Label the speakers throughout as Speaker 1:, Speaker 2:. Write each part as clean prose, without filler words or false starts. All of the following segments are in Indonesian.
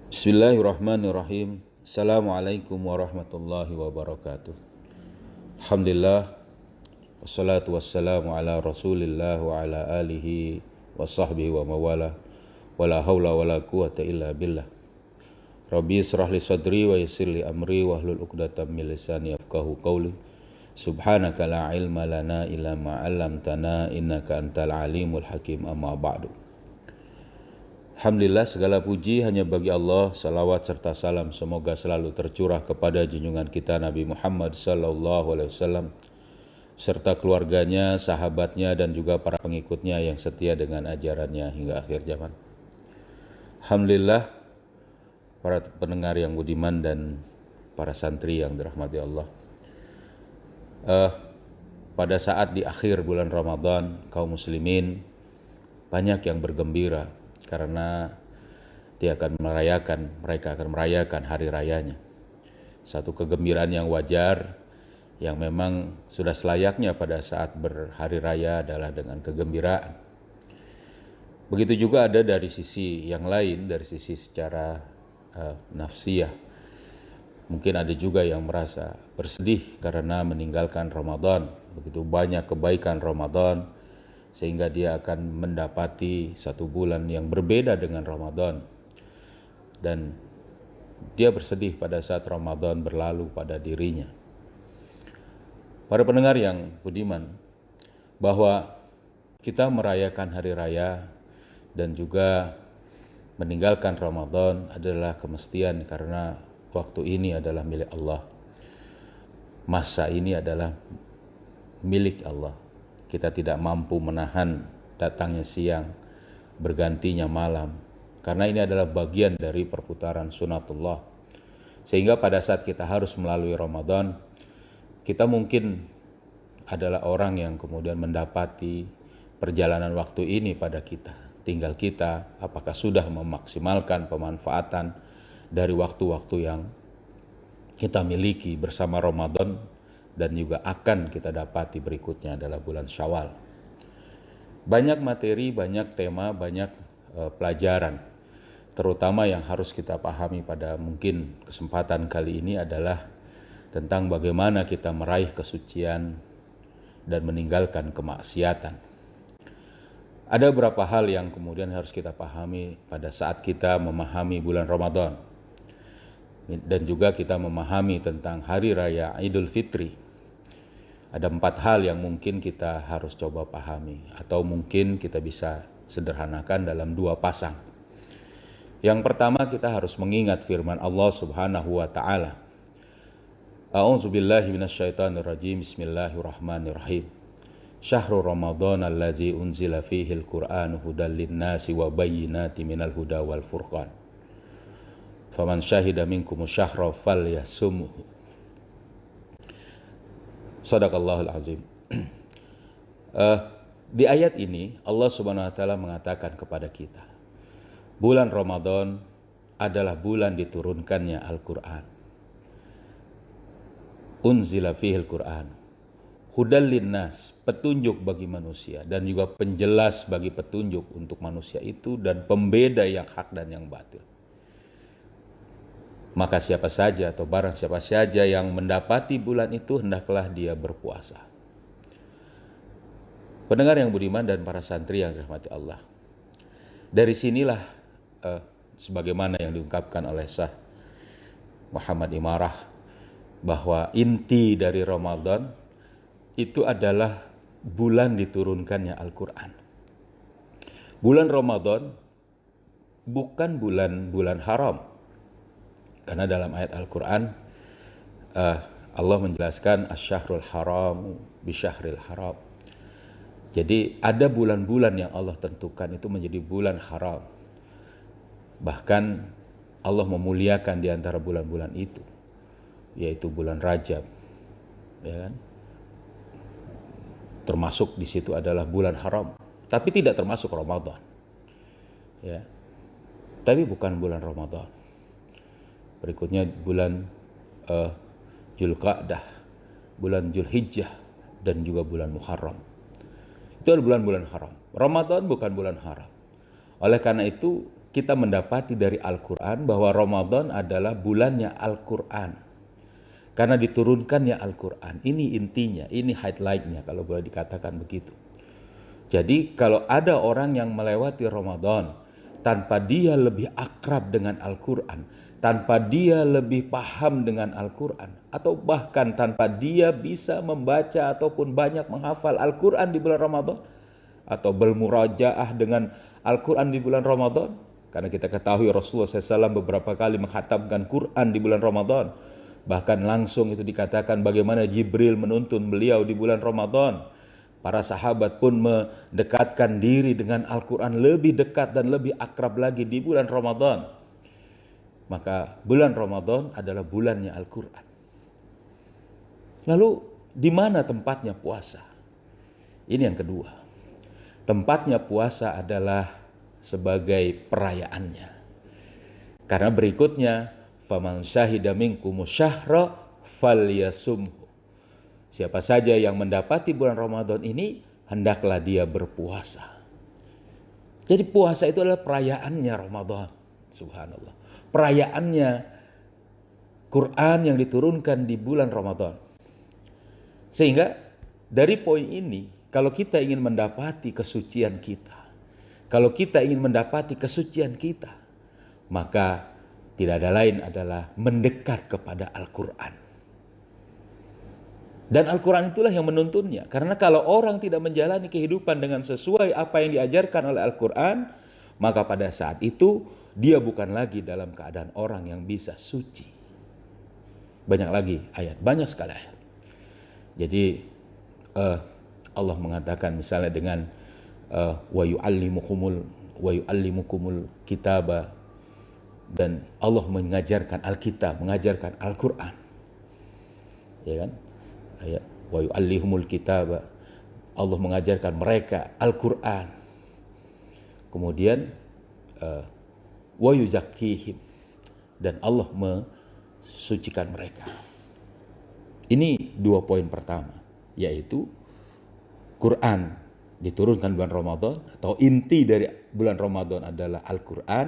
Speaker 1: Bismillahirrahmanirrahim. Assalamualaikum warahmatullahi wabarakatuh. Alhamdulillah, wassalatu wassalamu ala rasulillah wa ala alihi wa sahbihi wa mawala, wala hawla wala quwata illa billah. Rabbi israh li sadri wa yassir li amri wahlul uqdatam min lisani yafqahu qawli. Subhanaka la ilma lana illa ma 'allamtana innaka antal alimul hakim, amma ba'du. Alhamdulillah, segala puji hanya bagi Allah. Salawat serta salam semoga selalu tercurah kepada junjungan kita Nabi Muhammad SAW serta keluarganya, sahabatnya, dan juga para pengikutnya yang setia dengan ajarannya hingga akhir zaman. Alhamdulillah, para pendengar yang budiman dan para santri yang dirahmati Allah. Pada saat di akhir bulan Ramadan, kaum muslimin banyak yang bergembira karena mereka akan merayakan hari rayanya. Satu kegembiraan yang wajar, yang memang sudah selayaknya pada saat berhari raya adalah dengan kegembiraan. Begitu juga ada dari sisi yang lain, dari sisi secara nafsiyah. Mungkin ada juga yang merasa bersedih karena meninggalkan Ramadan. Begitu banyak kebaikan Ramadan, sehingga dia akan mendapati satu bulan yang berbeda dengan Ramadan. Dan dia bersedih pada saat Ramadan berlalu pada dirinya. Para pendengar yang budiman, bahwa kita merayakan hari raya dan juga meninggalkan Ramadan adalah kemestian, karena waktu ini adalah milik Allah. Masa ini adalah milik Allah. Kita tidak mampu menahan datangnya siang, bergantinya malam, karena ini adalah bagian dari perputaran sunatullah. Sehingga pada saat kita harus melalui Ramadan, kita mungkin adalah orang yang kemudian mendapati perjalanan waktu ini pada kita. Tinggal kita apakah sudah memaksimalkan pemanfaatan dari waktu-waktu yang kita miliki bersama Ramadan, dan juga akan kita dapati berikutnya adalah bulan Syawal. Banyak materi, banyak tema, banyak pelajaran. Terutama yang harus kita pahami pada mungkin kesempatan kali ini adalah tentang bagaimana kita meraih kesucian dan meninggalkan kemaksiatan. Ada beberapa hal yang kemudian harus kita pahami pada saat kita memahami bulan Ramadan. Dan juga kita memahami tentang hari raya Idul Fitri. Ada 4 hal yang mungkin kita harus coba pahami, atau mungkin kita bisa sederhanakan dalam 2 pasang. Yang pertama, kita harus mengingat firman Allah Subhanahu wa taala. A'udzubillahi minasyaitonirrajim. Bismillahirrahmanirrahim. Syahrul Ramadan allazi unzila fihil Qur'an hudal linnasi wa bayyinatin minal huda wal furqan. Faman syahida minkumus syahra falyasumhu. Shadaqallahul azim. Di ayat ini Allah Subhanahu wa taala mengatakan kepada kita, bulan Ramadan adalah bulan diturunkannya Al-Qur'an. Unzila fihil Qur'an hudal linnas, petunjuk bagi manusia, dan juga penjelas bagi petunjuk untuk manusia itu, dan pembeda yang hak dan yang batil. Maka siapa saja atau barang siapa saja yang mendapati bulan itu, hendaklah dia berpuasa. Pendengar yang budiman dan para santri yang dirahmati Allah, dari sinilah sebagaimana yang diungkapkan oleh Syekh Muhammad Imarah, bahwa inti dari Ramadan itu adalah bulan diturunkannya Al-Quran. Bulan Ramadan bukan bulan haram, karena dalam ayat Al-Quran Allah menjelaskan asy-syahrul haram bisyahril haram. Jadi ada bulan-bulan yang Allah tentukan itu menjadi bulan haram. Bahkan Allah memuliakan di antara bulan-bulan itu, yaitu bulan Rajab, ya kan? Termasuk di situ adalah bulan haram, tapi tidak termasuk Ramadan. Ya. Tapi bukan bulan Ramadan. Berikutnya bulan Dzulqa'dah, bulan Dzulhijjah, dan juga bulan Muharram. Itu adalah bulan-bulan haram. Ramadan bukan bulan haram. Oleh karena itu kita mendapati dari Al-Quran bahwa Ramadan adalah bulannya Al-Quran. Karena diturunkannya Al-Quran. Ini intinya, ini highlightnya kalau boleh dikatakan begitu. Jadi kalau ada orang yang melewati Ramadan tanpa dia lebih akrab dengan Al-Quran, tanpa dia lebih paham dengan Al-Quran, atau bahkan tanpa dia bisa membaca ataupun banyak menghafal Al-Quran di bulan Ramadan, atau bermurajaah dengan Al-Quran di bulan Ramadan, karena kita ketahui Rasulullah SAW beberapa kali menghatamkan Quran di bulan Ramadan. Bahkan langsung itu dikatakan bagaimana Jibril menuntun beliau di bulan Ramadan. Para sahabat pun mendekatkan diri dengan Al-Quran lebih dekat dan lebih akrab lagi di bulan Ramadan. Maka bulan Ramadan adalah bulannya Al-Quran. Lalu di mana tempatnya puasa? Ini yang kedua. Tempatnya puasa adalah sebagai perayaannya. Karena berikutnya, faman syahida minkumus syahra falyasumhu. Siapa saja yang mendapati bulan Ramadan ini, hendaklah dia berpuasa. Jadi puasa itu adalah perayaannya Ramadan. Subhanallah. Perayaannya Quran yang diturunkan di bulan Ramadan. Sehingga dari poin ini, kalau kita ingin mendapati kesucian kita, kalau kita ingin mendapati kesucian kita, maka tidak ada lain adalah mendekat kepada Al-Quran. Dan Al-Quran itulah yang menuntunnya. Karena kalau orang tidak menjalani kehidupan dengan sesuai apa yang diajarkan oleh Al-Quran, maka pada saat itu dia bukan lagi dalam keadaan orang yang bisa suci. Banyak lagi ayat, banyak sekali ayat. Jadi Allah mengatakan misalnya dengan wa yu'allimukumul kitaba, dan Allah mengajarkan Alkitab, mengajarkan Al-Quran. Ya kan? Ayat wa yu'allimul kitaba, Allah mengajarkan mereka Al-Quran. Kemudian wa yuzakkihim, dan Allah mensucikan mereka. Ini dua poin pertama, yaitu Quran diturunkan bulan Ramadan, atau inti dari bulan Ramadan adalah Al-Quran.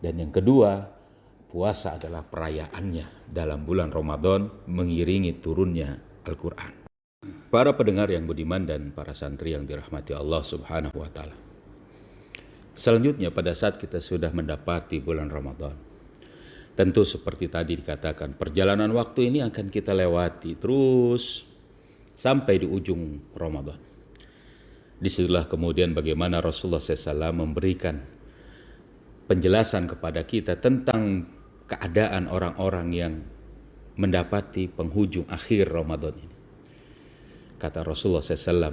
Speaker 1: Dan yang kedua, puasa adalah perayaannya dalam bulan Ramadan mengiringi turunnya Al-Quran. Para pendengar yang budiman dan para santri yang dirahmati Allah Subhanahu wa Ta'ala. Selanjutnya, pada saat kita sudah mendapati bulan Ramadan, tentu seperti tadi dikatakan, perjalanan waktu ini akan kita lewati terus sampai di ujung Ramadan. Disitulah kemudian bagaimana Rasulullah SAW memberikan penjelasan kepada kita tentang keadaan orang-orang yang mendapati penghujung akhir Ramadan ini. Kata Rasulullah SAW,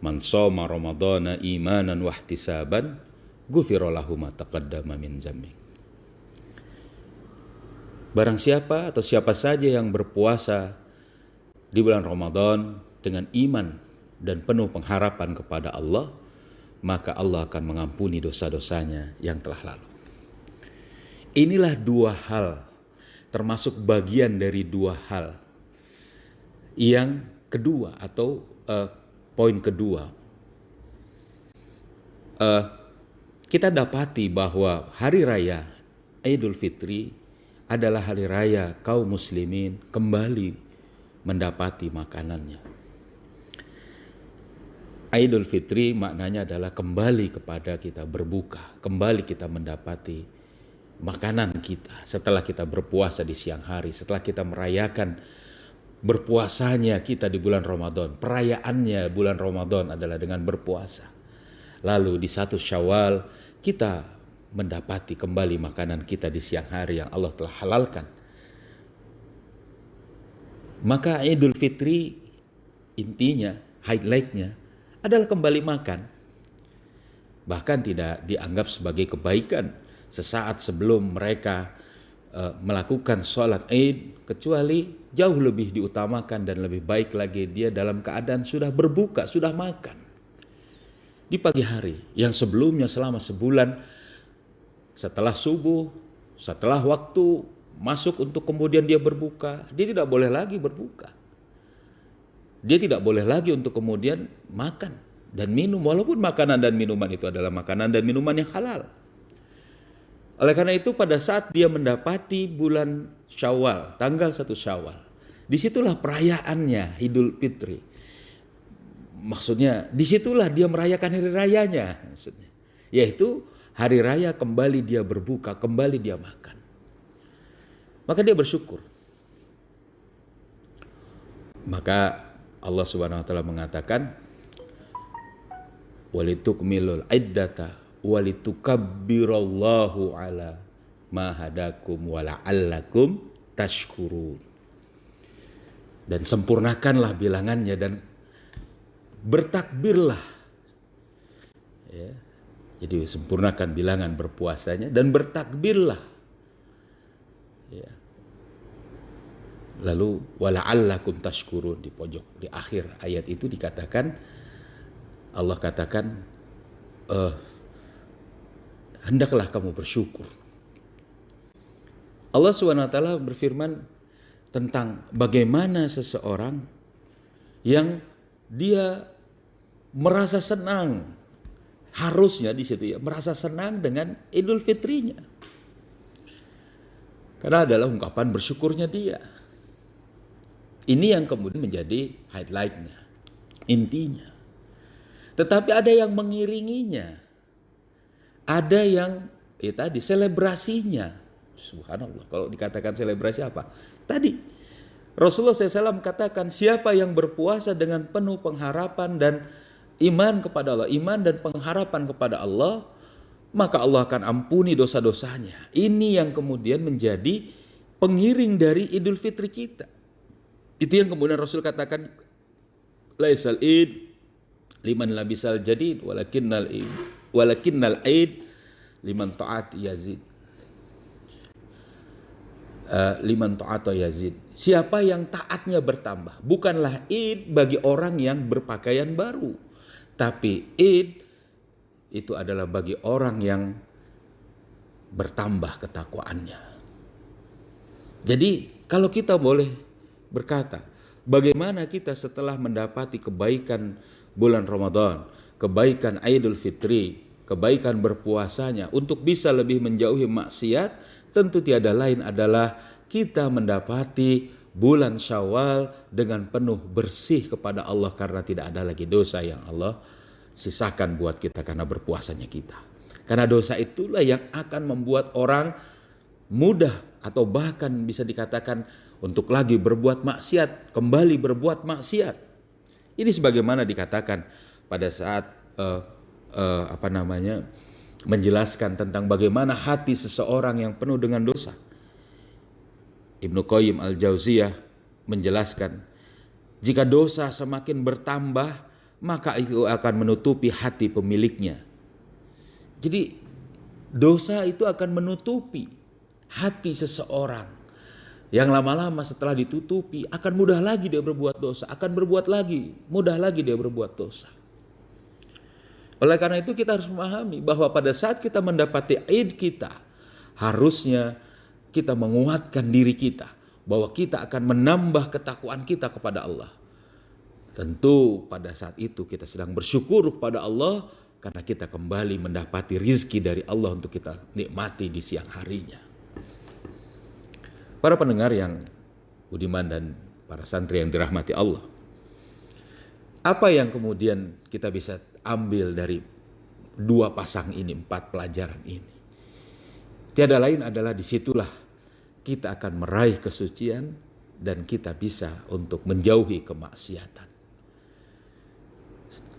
Speaker 1: man shoma Ramadana imanan wahtisaban ghufira lahu ma taqaddama min dzambi. Barang siapa atau siapa saja yang berpuasa di bulan Ramadan dengan iman dan penuh pengharapan kepada Allah, maka Allah akan mengampuni dosa-dosanya yang telah lalu. Inilah dua hal, termasuk bagian dari dua hal. Yang kedua atau poin kedua, kita dapati bahwa hari raya Idul Fitri adalah hari raya kaum muslimin kembali mendapati makanannya. Idul Fitri maknanya adalah kembali kepada kita berbuka, kembali kita mendapati makanan kita setelah kita berpuasa di siang hari, setelah kita merayakan berpuasanya kita di bulan Ramadan. Perayaannya bulan Ramadan adalah dengan berpuasa. Lalu di 1 Syawal kita mendapati kembali makanan kita di siang hari yang Allah telah halalkan. Maka Idul Fitri intinya, highlightnya adalah kembali makan. Bahkan tidak dianggap sebagai kebaikan sesaat sebelum mereka melakukan sholat Id, kecuali jauh lebih diutamakan dan lebih baik lagi dia dalam keadaan sudah berbuka, sudah makan. Di pagi hari yang sebelumnya selama sebulan, setelah subuh, setelah waktu masuk untuk kemudian dia berbuka, dia tidak boleh lagi berbuka. Dia tidak boleh lagi untuk kemudian makan dan minum, walaupun makanan dan minuman itu adalah makanan dan minuman yang halal. Oleh karena itu pada saat dia mendapati bulan Syawal, tanggal 1 Syawal, disitulah perayaannya Idul Fitri. Maksudnya disitulah dia merayakan hari rayanya, maksudnya. Yaitu hari raya kembali dia berbuka, kembali dia makan. Maka dia bersyukur. Maka Allah Subhanahu wa taala mengatakan, walitukmilul iddata walitukabbirallahu ala ma hadakum wala'allakum tashkurun. Dan sempurnakanlah bilangannya dan bertakbirlah. Ya. Jadi sempurnakan bilangan berpuasanya dan bertakbirlah. Ya. Lalu wala'allakum tashkurun di pojok, di akhir ayat itu dikatakan, Allah katakan, hendaklah kamu bersyukur. Allah SWT berfirman tentang bagaimana seseorang yang dia merasa senang, harusnya di situ ya, merasa senang dengan Idul Fitrinya. Karena adalah ungkapan bersyukurnya dia. Ini yang kemudian menjadi highlightnya, intinya. Tetapi ada yang mengiringinya. Ada yang tadi selebrasinya. Subhanallah, kalau dikatakan selebrasi apa? Tadi Rasulullah SAW katakan, siapa yang berpuasa dengan penuh pengharapan dan iman kepada Allah, iman dan pengharapan kepada Allah, maka Allah akan ampuni dosa-dosanya. Ini yang kemudian menjadi pengiring dari Idul Fitri kita. Itu yang kemudian Rasul katakan, laisal id liman labisal jadid walakinnal id liman ta'at yazid. Liman ta'at yazid. Siapa yang taatnya bertambah. Bukanlah id bagi orang yang berpakaian baru, tapi id itu adalah bagi orang yang bertambah ketakwaannya. Jadi kalau kita boleh berkata, bagaimana kita setelah mendapati kebaikan bulan Ramadan, kebaikan Idul Fitri, kebaikan berpuasanya untuk bisa lebih menjauhi maksiat, tentu tiada lain adalah kita mendapati bulan Syawal dengan penuh bersih kepada Allah karena tidak ada lagi dosa yang Allah sisakan buat kita karena berpuasanya kita. Karena dosa itulah yang akan membuat orang mudah atau bahkan bisa dikatakan untuk lagi berbuat maksiat, kembali berbuat maksiat. Ini sebagaimana dikatakan pada saat menjelaskan tentang bagaimana hati seseorang yang penuh dengan dosa. Ibnu Qayyim al-Jauziyah menjelaskan, jika dosa semakin bertambah, maka itu akan menutupi hati pemiliknya. Jadi dosa itu akan menutupi hati seseorang. Yang lama-lama setelah ditutupi akan mudah lagi dia berbuat dosa, akan berbuat lagi, mudah lagi dia berbuat dosa. Oleh karena itu kita harus memahami bahwa pada saat kita mendapati Id kita, harusnya kita menguatkan diri kita bahwa kita akan menambah ketakwaan kita kepada Allah. Tentu pada saat itu kita sedang bersyukur kepada Allah karena kita kembali mendapati rizki dari Allah untuk kita nikmati di siang harinya. Para pendengar yang budiman dan para santri yang dirahmati Allah, apa yang kemudian kita bisa ambil dari dua pasang ini, 4 pelajaran ini? Tiada lain adalah disitulah kita akan meraih kesucian dan kita bisa untuk menjauhi kemaksiatan.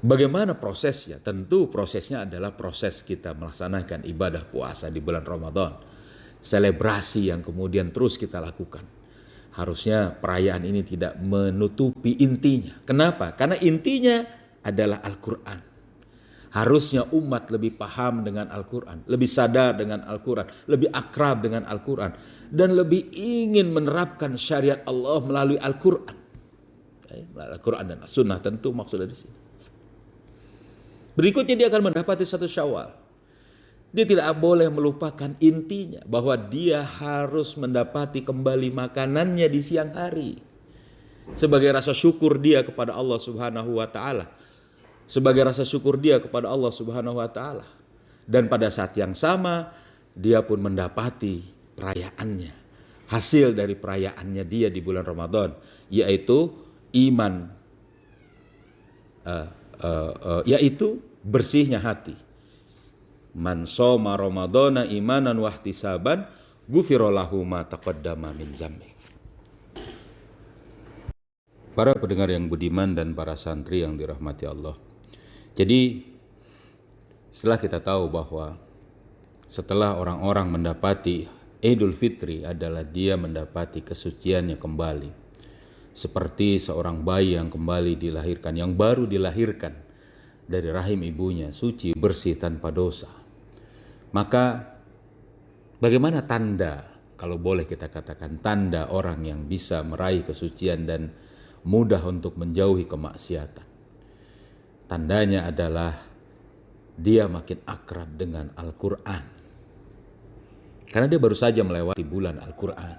Speaker 1: Bagaimana prosesnya? Tentu prosesnya adalah proses kita melaksanakan ibadah puasa di bulan Ramadan. Selebrasi yang kemudian terus kita lakukan. Harusnya perayaan ini tidak menutupi intinya. Kenapa? Karena intinya adalah Al-Quran. Harusnya umat lebih paham dengan Al-Quran, lebih sadar dengan Al-Quran, lebih akrab dengan Al-Quran, dan lebih ingin menerapkan syariat Allah melalui Al-Quran. Melalui Al-Quran dan As-Sunnah tentu maksudnya di sini. Berikutnya dia akan mendapati 1 Syawal. Dia tidak boleh melupakan intinya bahwa dia harus mendapati kembali makanannya di siang hari. Sebagai rasa syukur dia kepada Allah Subhanahu wa taala. Sebagai rasa syukur dia kepada Allah Subhanahu wa taala. Dan pada saat yang sama dia pun mendapati perayaannya, hasil dari perayaannya dia di bulan Ramadan, yaitu iman, yaitu bersihnya hati. Man shoma ramadhana imanan wahtisaban ghufira lahu ma taqaddama min dzambi. Para pendengar yang budiman dan para santri yang dirahmati Allah. Jadi setelah kita tahu bahwa setelah orang-orang mendapati Idul Fitri adalah dia mendapati kesuciannya kembali, seperti seorang bayi yang kembali dilahirkan, yang baru dilahirkan dari rahim ibunya, suci, bersih, tanpa dosa. Maka bagaimana tanda, kalau boleh kita katakan tanda orang yang bisa meraih kesucian dan mudah untuk menjauhi kemaksiatan? Tandanya adalah dia makin akrab dengan Al-Quran. Karena dia baru saja melewati bulan Al-Quran.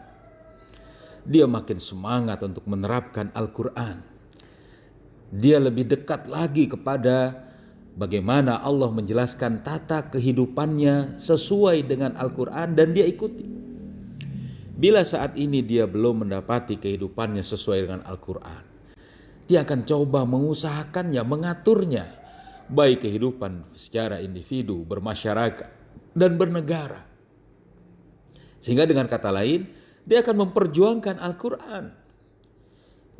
Speaker 1: Dia makin semangat untuk menerapkan Al-Quran. Dia lebih dekat lagi kepada bagaimana Allah menjelaskan tata kehidupannya sesuai dengan Al-Quran dan dia ikuti. Bila saat ini dia belum mendapati kehidupannya sesuai dengan Al-Quran, dia akan coba mengusahakannya, mengaturnya, baik kehidupan secara individu, bermasyarakat, dan bernegara. Sehingga dengan kata lain, dia akan memperjuangkan Al-Quran.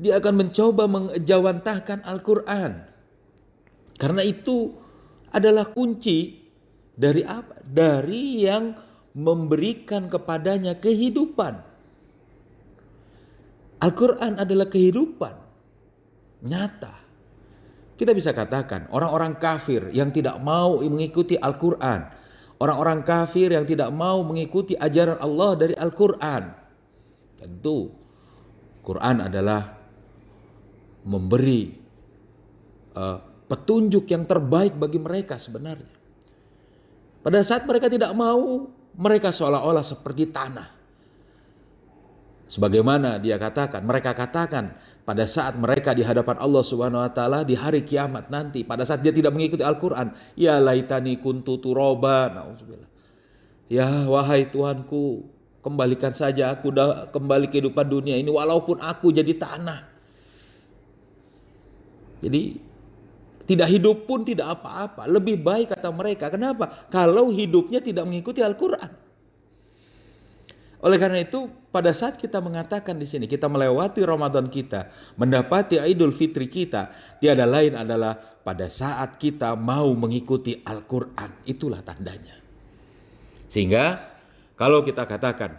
Speaker 1: Dia akan mencoba menjawantahkan Al-Quran. Karena itu adalah kunci dari apa? Dari yang memberikan kepadanya kehidupan. Al-Quran adalah kehidupan nyata. Kita bisa katakan orang-orang kafir yang tidak mau mengikuti Al-Quran, orang-orang kafir yang tidak mau mengikuti ajaran Allah dari Al-Quran, tentu Quran adalah memberi petunjuk yang terbaik bagi mereka sebenarnya. Pada saat mereka tidak mau, mereka seolah-olah seperti tanah. Sebagaimana mereka katakan pada saat mereka di hadapan Allah Subhanahu wa taala di hari kiamat nanti, pada saat dia tidak mengikuti Al-Qur'an, ya laitani kuntu turoba, nauzubillah. Ya wahai Tuhanku, kembalikan saja aku kembali kehidupan dunia ini walaupun aku jadi tanah. Jadi tidak hidup pun tidak apa-apa, lebih baik kata mereka. Kenapa? Kalau hidupnya tidak mengikuti Al-Qur'an. Oleh karena itu, pada saat kita mengatakan di sini, kita melewati Ramadan kita, mendapati Idul Fitri kita, tiada lain adalah pada saat kita mau mengikuti Al-Quran. Itulah tandanya. Sehingga, kalau kita katakan,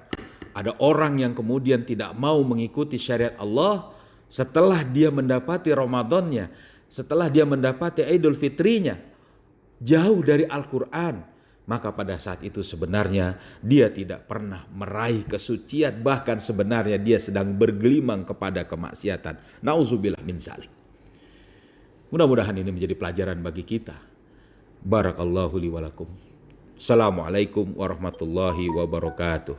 Speaker 1: ada orang yang kemudian tidak mau mengikuti syariat Allah, setelah dia mendapati Ramadannya, setelah dia mendapati Idul Fitrinya, jauh dari Al-Quran, maka pada saat itu sebenarnya dia tidak pernah meraih kesucian, bahkan sebenarnya dia sedang bergelimang kepada kemaksiatan. Nauzubillah min dzalik. Mudah-mudahan ini menjadi pelajaran bagi kita. Barakallahu li wa lakum. Assalamualaikum warahmatullahi wabarakatuh.